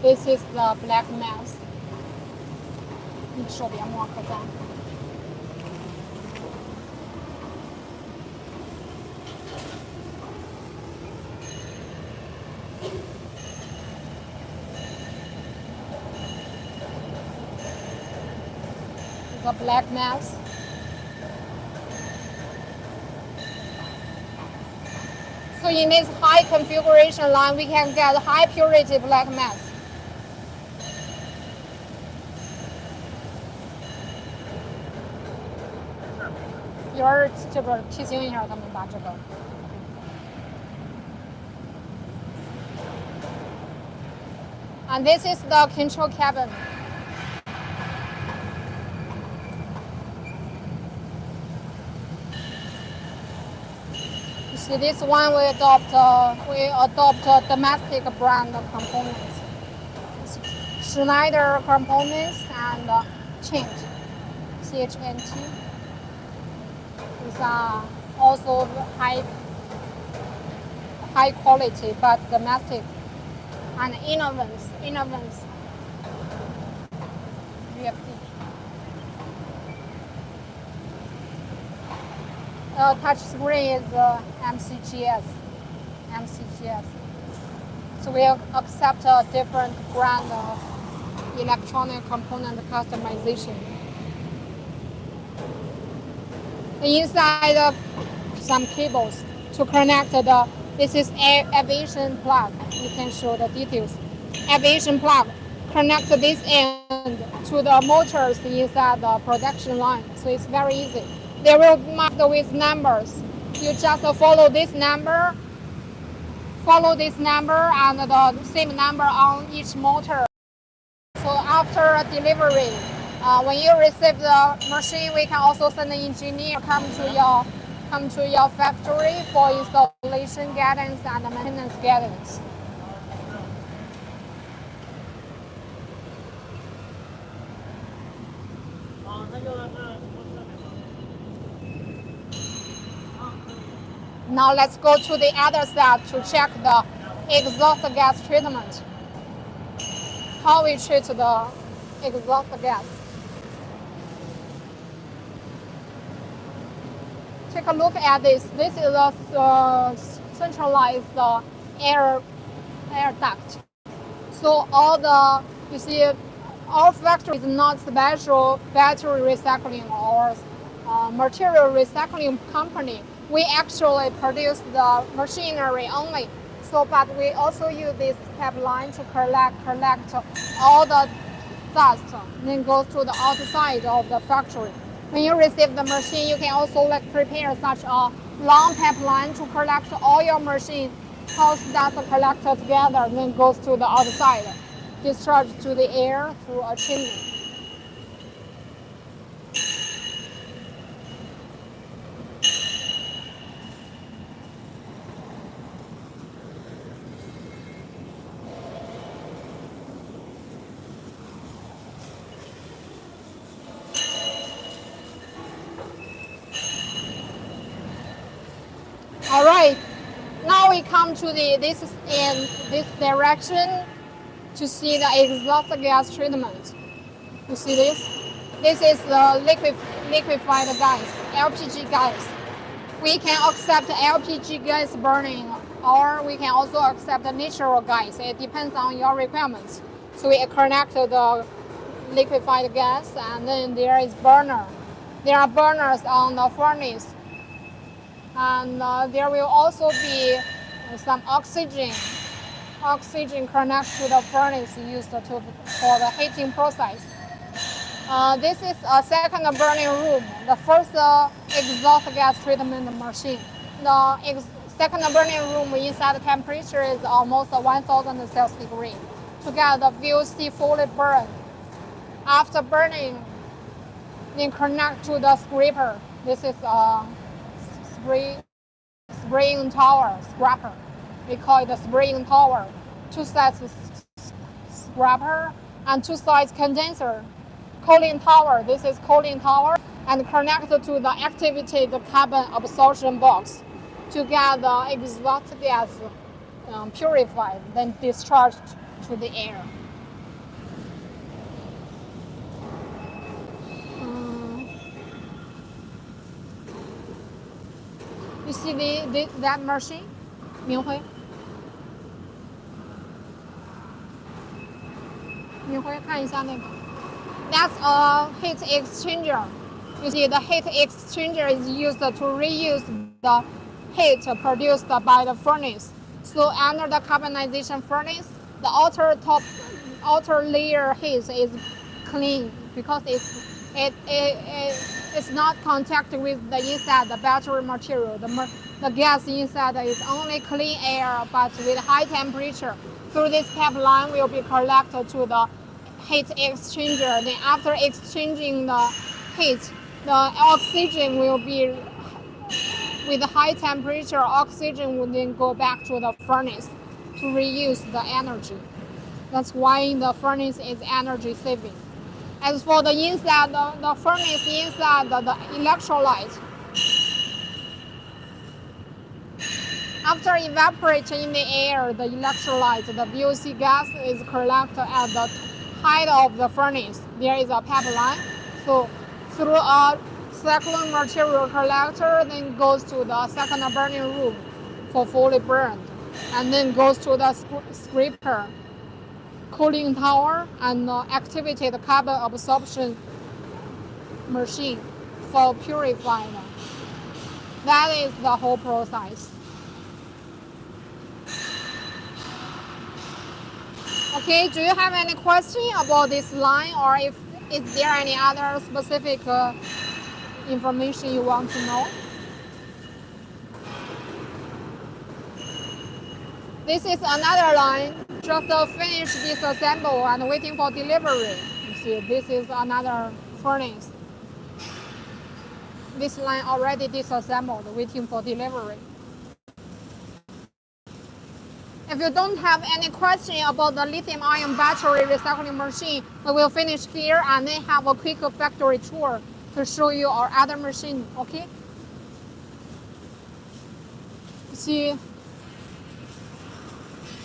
Speaker 1: This is the black mass. 你手别摸，可赞。The black mass. So in this high configuration line, we can get high purity black mass. And this is the control cabin. You see, this one we adopt domestic brand components, Schneider components and change, CHNT. These are also high quality but domestic. And Innovance, VFD. Touch screen is MCGS. So we accept a different brand of electronic component customization. Inside some cables to connect this is aviation plug. You can show the details. Aviation plug. Connect this end to the motors inside the production line. So it's very easy. They will mark with numbers. You just follow this number and the same number on each motor. So after delivery, when you receive the machine, we can also send an engineer come to your factory for installation guidance and maintenance guidance. Now let's go to the other side to check the exhaust gas treatment. How we treat the exhaust gas. Take a look at this. This is a centralized air duct. So our factory is not special battery recycling or material recycling company. We actually produce the machinery only. So, but we also use this pipeline to collect all the dust, then goes to the outside of the factory. When you receive the machine, you can also prepare such a long pipeline to collect all your machine house dust collected together, then goes to the outside, discharged to the air through a chimney. All right, now we come to this is in this direction to see the exhaust gas treatment. You see this? This is the liquefied gas, LPG gas. We can accept LPG gas burning, or we can also accept the natural gas. It depends on your requirements. So we connect the liquefied gas, and then there is burner. There are burners on the furnace. And there will also be some oxygen connected to the furnace used for the heating process. This is a second burning room, the first exhaust gas treatment machine. The second burning room inside the temperature is almost 1000 Celsius degree to get the VOC fully burned. After burning, then connect to the scraper. This is a spraying tower, scraper. We call it the spraying tower. Two sides scraper and two sides condenser. Cooling tower. This is cooling tower and connected to the activated carbon absorption box to get the exhaust gas purified, then discharged to the air. You see that machine, Minghui? 你会看一下那个。That's a heat exchanger. You see, the heat exchanger is used to reuse the heat produced by the furnace. So under the carbonization furnace, the outer layer heat is clean because it's not contact with the inside the battery material. The gas inside is only clean air, but with high temperature. Through this pipeline will be collected to the heat exchanger. Then after exchanging the heat, the oxygen will be with high temperature. Oxygen will then go back to the furnace to reuse the energy. That's why the furnace is energy saving. As for the inside, the furnace inside the electrolyte, after evaporating in the air, the electrolyte, the VOC gas is collected at the height of the furnace. There is a pipeline. So through a cyclone material collector, then goes to the second burning room for fully burned, and then goes to the scraper, cooling tower, and activated carbon absorption machine for purifying. That is the whole process. Okay, do you have any question about this line, or is there any other specific information you want to know? This is another line, just finished disassemble and waiting for delivery. You see, this is another furnace. This line already disassembled, waiting for delivery. If you don't have any question about the lithium-ion battery recycling machine, we will finish here and then have a quick factory tour to show you our other machine, okay? See,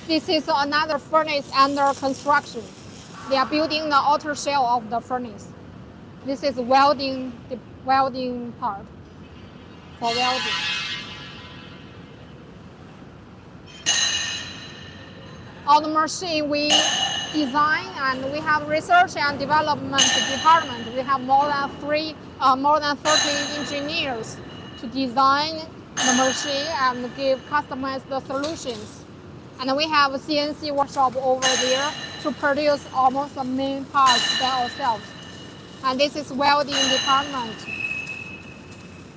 Speaker 1: this is another furnace under construction. They are building the outer shell of the furnace. This is welding, the welding part for welding. On the machine we design, and we have research and development department. We have more than 30 engineers to design the machine and give customized solutions. And we have a CNC workshop over there to produce almost the main parts by ourselves. And this is welding department.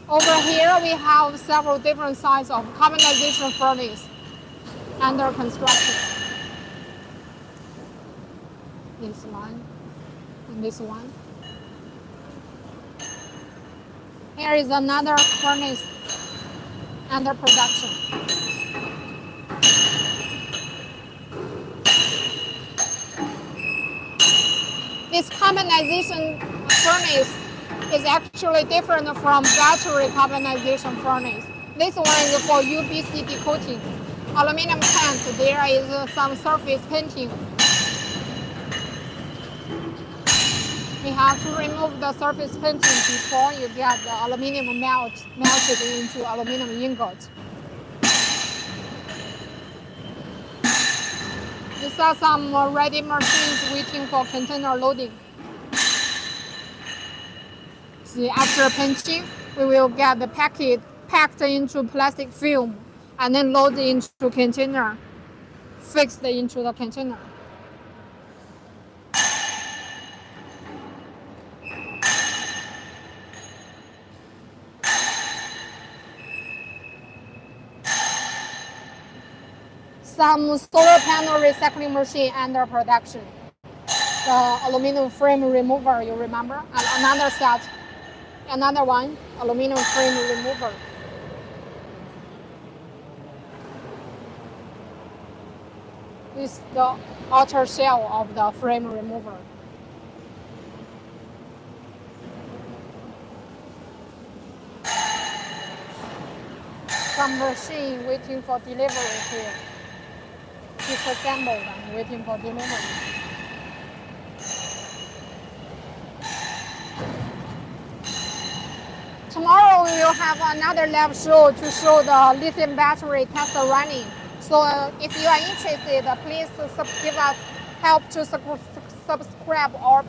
Speaker 1: Over here we have several different sizes of carbonization furnace under construction. This one and this one. Here is another furnace under production. This carbonization furnace is actually different from battery carbonization furnace. This one is for UBC coating. Aluminum cans, there is some surface painting. We have to remove the surface painting before you get the aluminum melted into aluminum ingot. These are some ready machines waiting for container loading. See, after painting, we will get the packet packed into plastic film and then loaded into container, fixed into the container. Some solar panel recycling machine under production. The aluminum frame remover, you remember? And another set, another one, aluminum frame remover. This is the outer shell of the frame remover. Some machine waiting for delivery here. Disassembled and waiting for delivery. Tomorrow we will have another lab show to show the lithium battery test running. So if you are interested, please give us help to subscribe our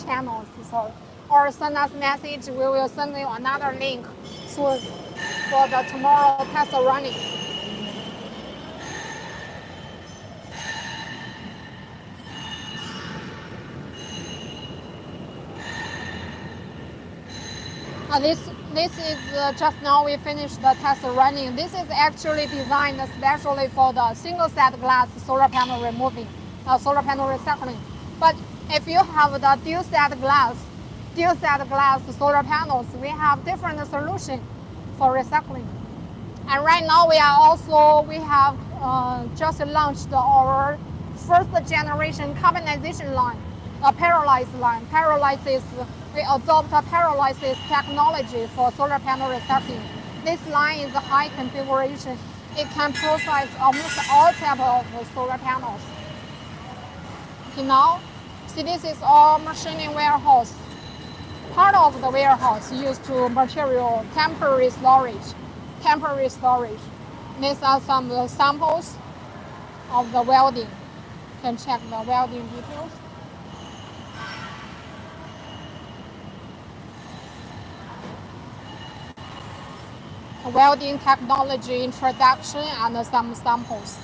Speaker 1: channels, so, or send us message, we will send you another link for the tomorrow test running. This is just now we finished the test running. This is actually designed especially for the single set glass solar panel removing, solar panel recycling. But if you have the dual set glass solar panels, we have different solution for recycling. And right now we have just launched our first generation carbonization line, a pyrolysis line. We adopt a pyrolysis technology for solar panel recycling. This line is high configuration. It can process almost all types of solar panels. Okay, now, see, this is our machining warehouse. Part of the warehouse used to material temporary storage. These are some samples of the welding. You can check the welding details. Welding technology introduction and some samples.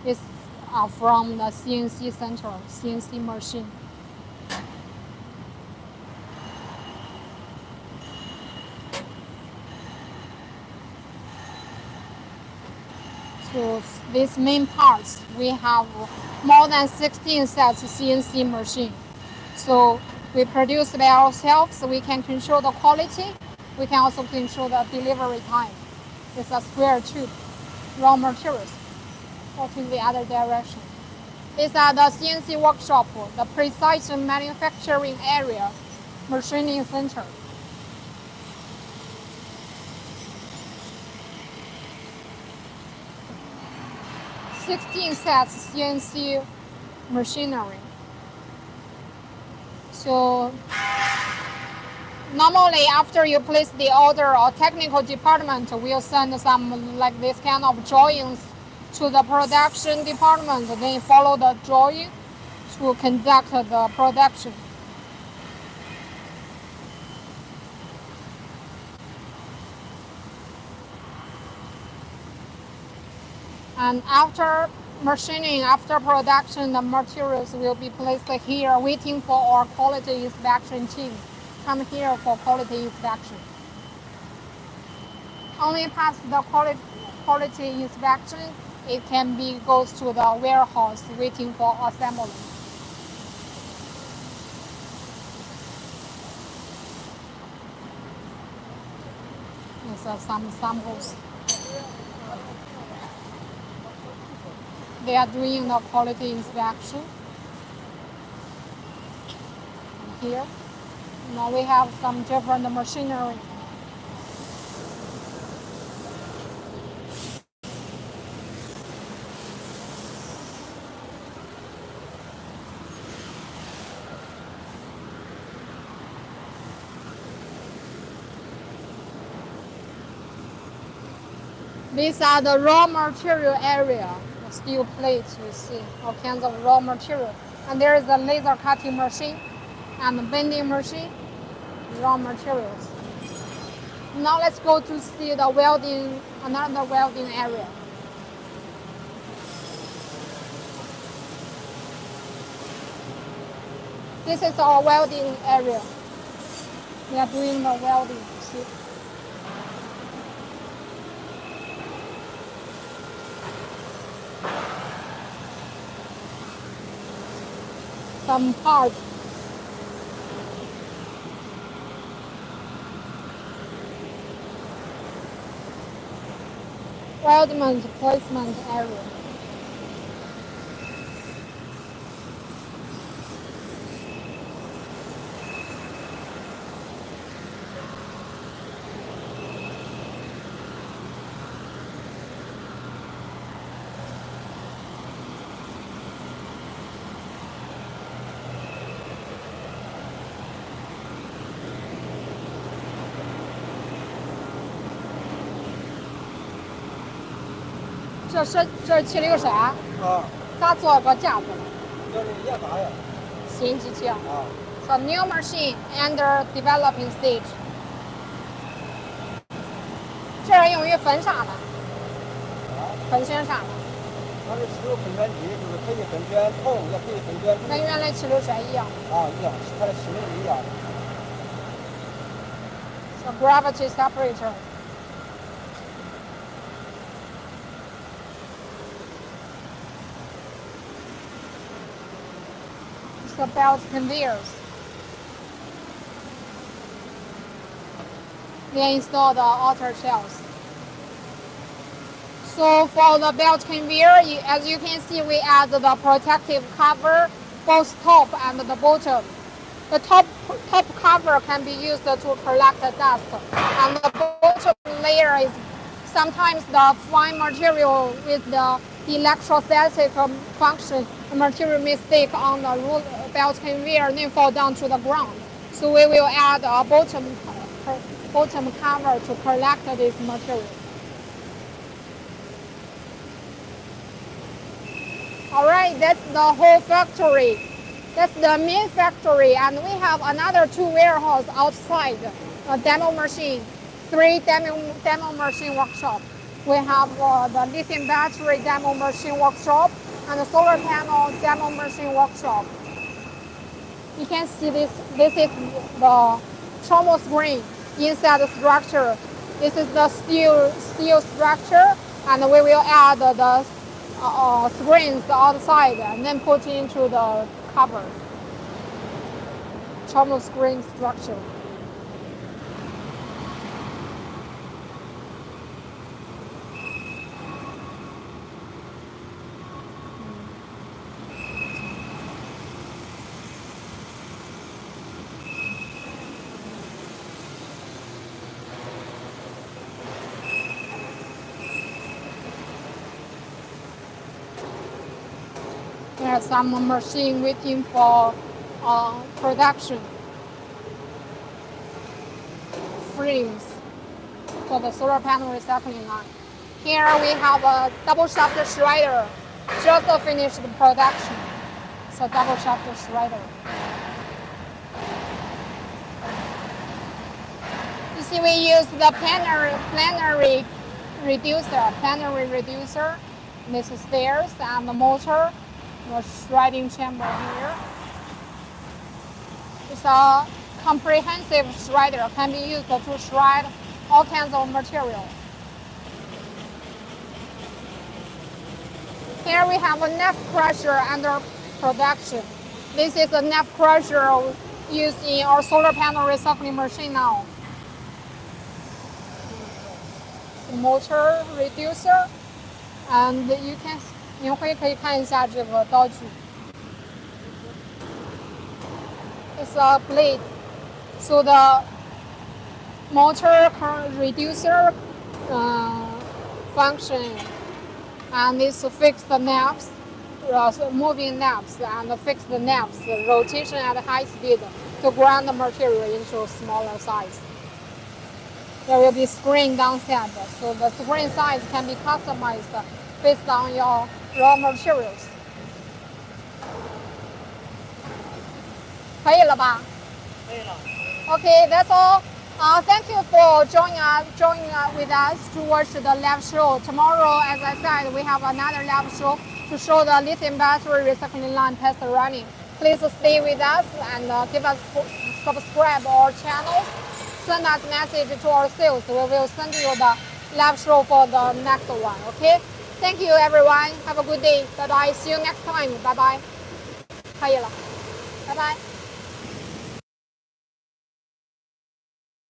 Speaker 1: This are from the CNC center, CNC machine. So these main parts, we have more than 16 sets of CNC machine. So we produce by ourselves, so we can control the quality. We can also control the delivery time. It's a square tube, raw materials, or to the other direction. These are the CNC workshop, the precision manufacturing area, machining center. "16 sets CNC machinery." So normally after you place the order, our technical department will send some like this kind of drawings to the production department. They follow the drawing to conduct the production. And after machining, after production, the materials will be placed here waiting for our quality inspection team. Come here for quality inspection. Only pass the quality inspection, it can be goes to the warehouse waiting for assembly. These are some samples. They are doing the quality inspection. Here, now we have some different machinery. These are the raw material area. The steel plates, you see, all kinds of raw material. And there is a laser cutting machine and a bending machine, raw materials. Now let's go to see the welding, another welding area. This is our welding area. We are doing the welding, you see. Some parts. Weldment placement area.这起了个啥？
Speaker 2: 啊，
Speaker 1: 咋做个架子了？
Speaker 2: 就是研发呀。
Speaker 1: 新机器啊。
Speaker 2: 啊。
Speaker 1: So new machine under developing stage. 这是用于粉啥的？粉型啥的？
Speaker 2: 它是汽油喷泉机，就是可以喷泉铜，也可以喷泉钴。
Speaker 1: 跟原来汽油车一样。
Speaker 2: 啊，一样，它的性能是一样的。
Speaker 1: So gravity separator. The belt conveyors. They install the outer shells. So for the belt conveyor, as you can see, we add the protective cover, both top and the bottom. The top cover can be used to collect the dust, and the bottom layer is sometimes the fine material with the electrostatic function. The material may stick on the belt conveyor and then fall down to the ground. So we will add a bottom cover to collect this material. Alright, that's the whole factory. That's the main factory, and we have another 2 warehouses outside. A demo machine, 3 demo machine workshop. We have the lithium battery demo machine workshop and the solar panel demo machine workshop. You can see this. This is the thermal screen inside the structure. This is the steel structure, and we will add the screens outside and then put into the cover. Thermal screen structure. There's some machine waiting for production. Frames for the solar panel recycling line. Here we have a double shaft shredder, just finished the production. It's a double shaft shredder. You see, we use the plenary reducer. This is stairs and the motor, the shredding chamber here. It's a comprehensive shredder, can be used to shred all kinds of material. Here we have a nap crusher under production. This is a nap crusher used in our solar panel recycling machine now. The motor reducer, and你可以看一下这个刀具。It's a blade. So the motor reducer function, and this fix the naps, moving naps, and fix the naps, rotation at high speed to grind the material into smaller size. There will be screen downstairs, so the screen size can be customized based on your raw materials. 可以了吧？可以了。Okay, that's all. Thank you for joining with us to watch the lab show. Tomorrow, as I said, we have another lab show to show the lithium battery recycling line test running. Please stay with us and give us subscribe our channel. Send us message to our sales. We will send you the lab show for the next one. Okay? Thank you, everyone. Have a good day. Bye bye. See you next time. Bye bye. 可以了。拜拜。